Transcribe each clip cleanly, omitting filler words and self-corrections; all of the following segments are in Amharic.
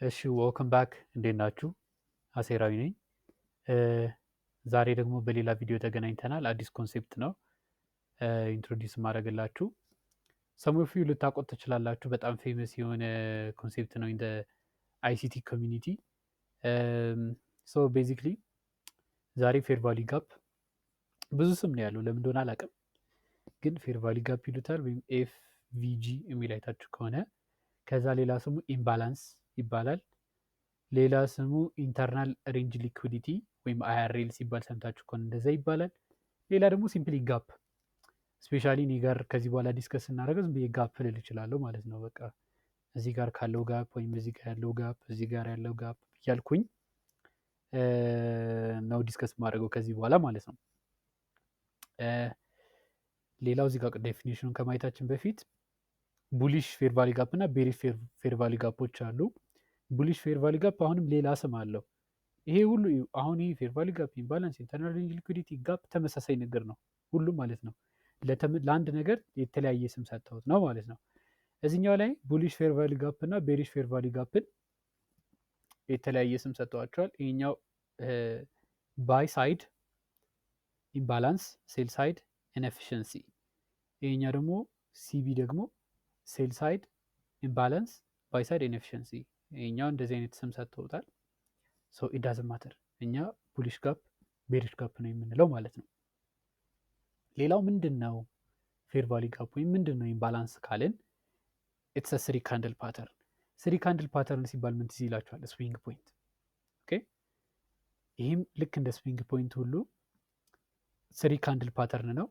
እሺ ዌልካም ባክ እንዴት ናችሁ? አሴራዊ ነኝ። ዛሬ ደግሞ በሌላ ቪዲዮ ተገናኝተናል። አዲስ ኮንሴፕት ነው ኢንትሮዲውስ ማድረግላችሁ። ሰም ኦፍ ዩ ልታውቁት ትችላላችሁ። በጣም ፌመስ የሆነ ኮንሴፕት ነው ኢን አይሲቲ ኮሚኒቲ። ሶ ቤዚክሊ ዛሬ ፌር ቫሊ ጋፕ ብዙ ስም ነው ያለው፣ ለምን እንደሆነ አላውቅም፣ ግን ፌር ቫሊ ጋፕ ይሉታል ወይም ኤፍቪጂ የሚል አይታችሁ ከሆነ። ከዛ ሌላ ስሙ ኢምባላንስ ይባላል። ሌላ ስሙ ኢንተርናል ሬንጅ ሊኩዲቲ ወይም አይአርኤል ሲባል ሰምታችሁ ከሆነ እንደዛ ይባላል። ሌላ ደግሞ ሲምፕሊ ጋፕ። ስፔሻሊ እኔ ጋር ከዚህ በኋላ ዲስከስ ስናደርገው ዝም ብዬ ጋፕ ልል እችላለሁ ማለት ነው። በቃ እዚህ ጋር ካለው ጋፕ ወይም እዚህ ጋር ያለው ጋፕ፣ እዚህ ጋር ያለው ጋፕ እያልኩኝ ነው ዲስከስ ማድረገው ከዚህ በኋላ ማለት ነው። ሌላው እዚህ ጋር ዴፊኒሽኑን ከማየታችን በፊት ቡሊሽ ፌር ቫሊ ጋፕ እና ቤሪሽ ፌር ቫሊ ጋፖች አሉ። ቡሊሽ ፌር ቫሊ ጋፕ አሁንም ሌላ ስም አለው። ይሄ ሁሉ አሁን ይሄ ፌር ቫሊ ጋፕ፣ ኢምባላንስ፣ ኢንተርናል ሬንጅ ሊኩዲቲ ጋፕ ተመሳሳይ ነገር ነው ሁሉም ማለት ነው። ለአንድ ነገር የተለያየ ስም ሰጥተውት ነው ማለት ነው። እዚኛው ላይ ቡሊሽ ፌር ቫሊ ጋፕ እና ቤሪሽ ፌር ቫሊ ጋፕን የተለያየ ስም ሰጥተዋቸዋል። ይሄኛው ባይ ሳይድ ኢምባላንስ፣ ሴል ሳይድ ኢንኤፊሽንሲ። ይሄኛው ደግሞ ሲቢ ደግሞ ሴል ሳይድ ኢምባላንስ፣ ባይ ሳይድ ኢንኤፊሽንሲ። ይሄኛው እንደዚህ አይነት ስም ሰጥተውታል። ሶ ኢት ዳዝንት ማተር፣ እኛ ቡሊሽ ጋፕ ቤሪሽ ጋፕ ነው የምንለው ማለት ነው። ሌላው ምንድን ነው ፌር ቫሊ ጋፕ ወይም ምንድን ነው ኢምባላንስ ካልን ኢትስ ስሪ ካንድል ፓተርን። ስሪ ካንድል ፓተርን ሲባል ምን ትዝ ይላችኋል? ስዊንግ ፖይንት። ኦኬ፣ ይህም ልክ እንደ ስዊንግ ፖይንት ሁሉ ስሪ ካንድል ፓተርን ነው።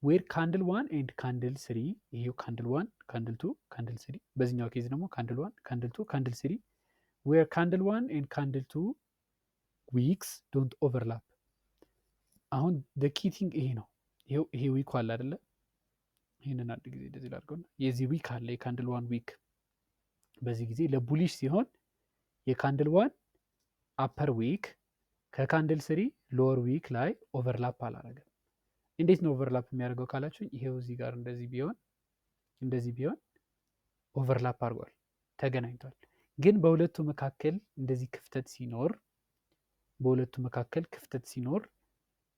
ዌር ካንድል ዋን ኤንድ ካንድል ስሪ፣ ይሄው ካንድል ዋን፣ ካንድል ቱ፣ ካንድል ስሪ። በዚህኛው ኬዝ ደግሞ ካንድል ዋን፣ ካንድል ቱ፣ ካንድል ስሪ። ዌር ካንድል ዋን ኤንድ ካንድል ቱ ዊክስ ዶንት ኦቨርላፕ። አሁን ኪቲንግ ይሄ ነው። ይሄ ዊክ አለ አይደለ? ይህንን አንድ ጊዜ እንደዚህ ላድርገውና የዚህ ዊክ አለ፣ የካንድል ዋን ዊክ። በዚህ ጊዜ ለቡሊሽ ሲሆን የካንድል ዋን አፐር ዊክ ከካንድል ስሪ ሎወር ዊክ ላይ ኦቨርላፕ አላረገም። እንዴት ነው ኦቨርላፕ የሚያደርገው ካላችሁኝ፣ ይሄው እዚህ ጋር እንደዚህ ቢሆን ኦቨርላፕ አድርጓል፣ ተገናኝቷል። ግን በሁለቱ መካከል እንደዚህ ክፍተት ሲኖር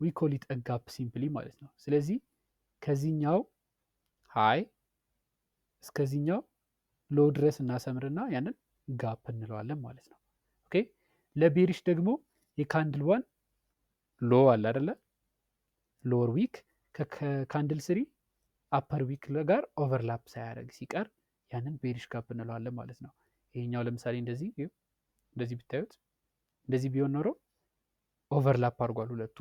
ዊ ኮል ኢት ጋፕ ሲምፕሊ ማለት ነው። ስለዚህ ከዚህኛው ሃይ እስከዚህኛው ሎ ድረስ እናሰምርና ያንን ጋፕ እንለዋለን ማለት ነው። ኦኬ፣ ለቤሪሽ ደግሞ የካንድል ዋን ሎ አለ አይደለ? ሎወር ዊክ ከካንድል ስሪ አፐር ዊክ ጋር ኦቨርላፕ ሳያደርግ ሲቀር ያንን ቤሪሽ ጋፕ እንለዋለን ማለት ነው። ይሄኛው ለምሳሌ እንደዚህ ብታዩት፣ እንደዚህ ቢሆን ኖሮ ኦቨርላፕ አድርጓል ሁለቱ።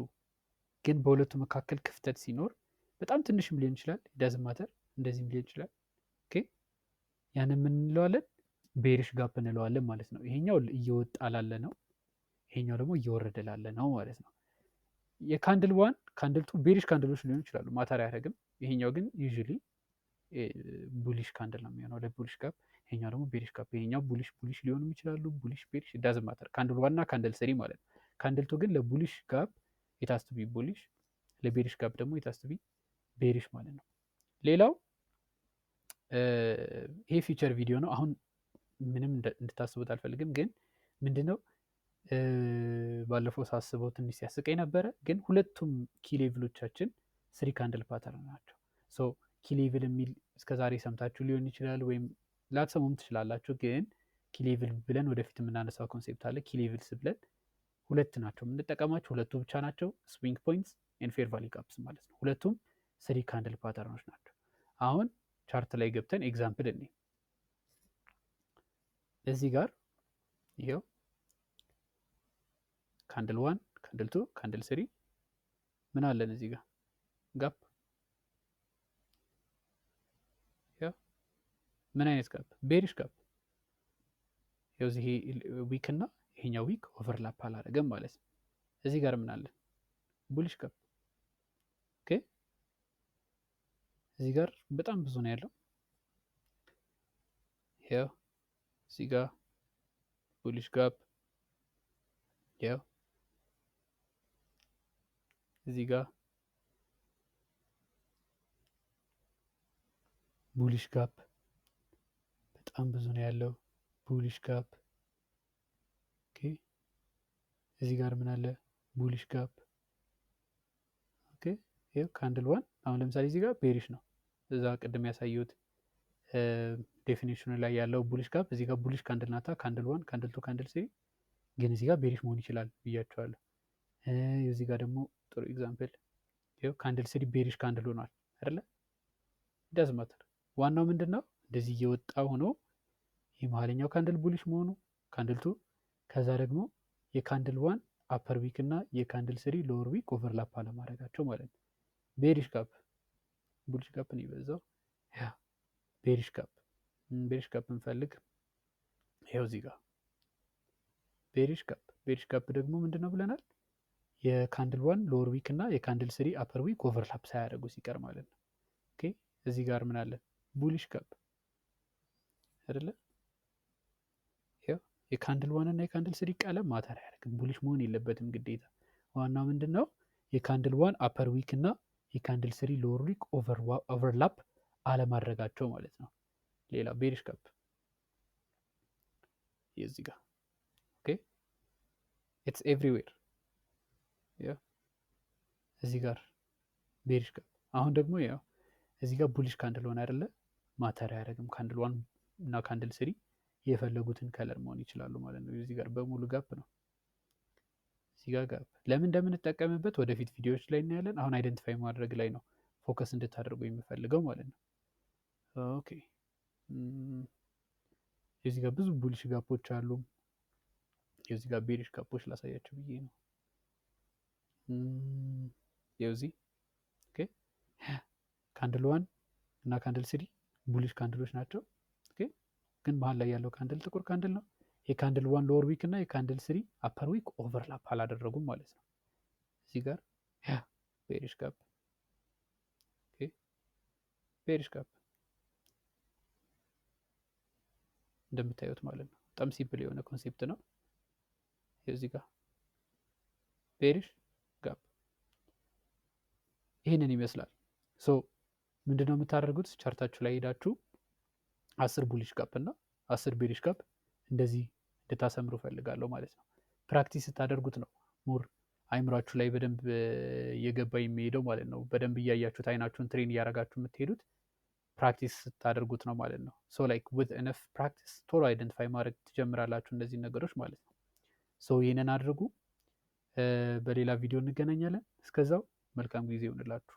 ግን በሁለቱ መካከል ክፍተት ሲኖር በጣም ትንሽም ሊሆን ይችላል፣ ዳዝንት ማተር፣ እንደዚህም ሊሆን ይችላል። ኦኬ፣ ያንን ምን እንለዋለን? ቤሪሽ ጋፕ እንለዋለን ማለት ነው። ይሄኛው እየወጣ ላለ ነው፣ ይሄኛው ደግሞ እየወረደ ላለ ነው ማለት ነው። የካንድል ዋን ካንድል ቱ ቤሪሽ ካንድሎች ሊሆኑ ይችላሉ፣ ማተር አያደርግም። ይሄኛው ግን ዩዥሊ ቡሊሽ ካንድል ነው የሚሆነው ለቡሊሽ ጋፕ። ይሄኛው ደግሞ ቤሪሽ ጋፕ። ይሄኛው ቡሊሽ ሊሆኑ ይችላሉ፣ ቡሊሽ ቤሪሽ፣ ዳዝንት ማተር። ካንድል ዋን እና ካንድል ስሪ ማለት ነው። ካንድል ቱ ግን ለቡሊሽ ጋፕ የታስ ቱ ቢ ቡሊሽ፣ ለቤሪሽ ጋፕ ደግሞ የታስ ቱ ቢ ቤሪሽ ማለት ነው። ሌላው ይሄ ፊቸር ቪዲዮ ነው። አሁን ምንም እንድታስቡት አልፈልግም፣ ግን ምንድነው ባለፈው ሳስበው ትንሽ ሲያስቀኝ ነበረ። ግን ሁለቱም ኪሌቭሎቻችን ስሪ ካንድል ፓተርን ናቸው። ሶ ኪሌቭል የሚል እስከዛሬ ሰምታችሁ ሊሆን ይችላል፣ ወይም ላትሰሙም ትችላላችሁ። ግን ኪሌቭል ብለን ወደፊት የምናነሳው ኮንሴፕት አለ። ኪሌቭልስ ብለን ሁለት ናቸው የምንጠቀማቸው፣ ሁለቱ ብቻ ናቸው። ስዊንግ ፖይንትስ ኤንድ ፌር ቫሊ ጋፕስ ማለት ነው። ሁለቱም ስሪ ካንድል ፓተርኖች ናቸው። አሁን ቻርት ላይ ገብተን ኤግዛምፕል እኔ እዚህ ጋር ይሄው ካንድል ዋን፣ ካንድል ቱ፣ ካንድል ስሪ ምን አለን እዚህ ጋር ጋፕ። ምን አይነት ጋፕ? ቤሪሽ ጋፕ። ይኸው እዚህ ዊክ እና ይሄኛው ዊክ ኦቨርላፕ አላደረገም ማለት ነው። እዚህ ጋር ምን አለን? ቡሊሽ ጋፕ። ኦኬ፣ እዚህ ጋር በጣም ብዙ ነው ያለው። ይኸው እዚህ ጋር ቡሊሽ ጋፕ፣ ይኸው እዚህ ጋር ቡሊሽ ጋፕ በጣም ብዙ ነው ያለው። ቡሊሽ ጋፕ እዚህ ጋር ምን አለ? ቡሊሽ ጋፕ። ኦኬ ይሄ ካንድል ዋን አሁን ለምሳሌ እዚህ ጋር ቤሪሽ ነው። እዛ ቅድም ያሳየሁት ዴፊኒሽኑ ላይ ያለው ቡሊሽ ጋፕ እዚህ ጋር ቡሊሽ ካንድል ናታ። ካንድል ዋን፣ ካንድል ቱ፣ ካንድል ስሪ ግን እዚህ ጋር ቤሪሽ መሆን ይችላል ብያቸዋለሁ። እዚህ ጋር ደግሞ ጥሩ ኤግዛምፕል ይኸው ካንድል ስሪ ቤሪሽ ካንድል ሆኗል አይደለ? ዳዝ ማተር ዋናው ምንድን ነው እንደዚህ እየወጣ ሆኖ የመሀለኛው ካንድል ቡሊሽ መሆኑ ካንድል ቱ፣ ከዛ ደግሞ የካንድል ዋን አፐር ዊክ እና የካንድል ስሪ ሎወር ዊክ ኦቨርላፕ አለማድረጋቸው ማለት ነው። ቤሪሽ ጋፕ ቡሊሽ ጋፕ ነው የበዛው። ያ ቤሪሽ ጋፕ እንፈልግ። ይኸው እዚህ ጋር ቤሪሽ ጋፕ ደግሞ ምንድን ነው ብለናል? የካንድል ዋን ሎወር ዊክ እና የካንድል ስሪ አፐር ዊክ ኦቨርላፕ ሳያደርጉ ሲቀር ማለት ነው። ኦኬ እዚህ ጋር ምን አለ? ቡሊሽ ጋፕ አይደለ? የካንድል ዋን እና የካንድል ስሪ ቀለም ማተር አያደርግም። ቡሊሽ መሆን የለበትም ግዴታ። ዋናው ምንድን ነው የካንድል ዋን አፐር ዊክ እና የካንድል ስሪ ሎወር ዊክ ኦቨርላፕ አለማድረጋቸው ማለት ነው። ሌላ ቤሪሽ ጋፕ የዚህ ጋር ኦኬ ኢትስ ኤቭሪዌር። እዚህ ጋር ቤሪሽ ጋፕ። አሁን ደግሞ ያው እዚህ ጋር ቡሊሽ ካንድል ሆነ አይደለ? ማተር አያደርግም። ካንድል ዋን እና ካንድል ስሪ የፈለጉትን ከለር መሆን ይችላሉ ማለት ነው። እዚህ ጋር በሙሉ ጋፕ ነው። እዚህ ጋር ጋፕ ለምን እንደምንጠቀምበት ወደፊት ቪዲዮዎች ላይ እናያለን። አሁን አይደንቲፋይ ማድረግ ላይ ነው ፎከስ እንድታደርጉ የምፈልገው ማለት ነው። ኦኬ እዚህ ጋር ብዙ ቡሊሽ ጋፖች አሉ። እዚህ ጋር ቤሪሽ ጋፖች ላሳያቸው ብዬ ነው። የዚህ ኦኬ ካንድል ዋን እና ካንድል ስሪ ቡሊሽ ካንድሎች ናቸው። ኦኬ ግን መሀል ላይ ያለው ካንድል ጥቁር ካንድል ነው። የካንድል ዋን ሎወር ዊክ እና የካንድል ስሪ አፐር ዊክ ኦቨርላፕ አላደረጉም ማለት ነው። እዚህ ጋር ቤሪሽ ጋፕ ቤሪሽ ጋፕ እንደምታዩት ማለት ነው። በጣም ሲምፕል የሆነ ኮንሴፕት ነው። እዚህ ጋር ቤሪሽ ጋፕ ይህንን ይመስላል። ሶ ምንድነው የምታደርጉት? ቻርታችሁ ላይ ሄዳችሁ 10 ቡሊሽ ጋፕ እና 10 ቤሪሽ ጋፕ እንደዚህ እንድታሰምሩ ፈልጋለሁ ማለት ነው። ፕራክቲስ ስታደርጉት ነው ሞር አይምሯችሁ ላይ በደንብ እየገባ የሚሄደው ማለት ነው። በደንብ እያያችሁት አይናችሁን ትሬን እያደረጋችሁ የምትሄዱት ፕራክቲስ ስታደርጉት ነው ማለት ነው። ሶ ላይክ ዊዝ ኢነፍ ፕራክቲስ ቶሎ አይደንቲፋይ ማድረግ ትጀምራላችሁ እነዚህ ነገሮች ማለት ነው። ሶ ይህንን አድርጉ። በሌላ ቪዲዮ እንገናኛለን። እስከዛው መልካም ጊዜ ይሆንላችሁ።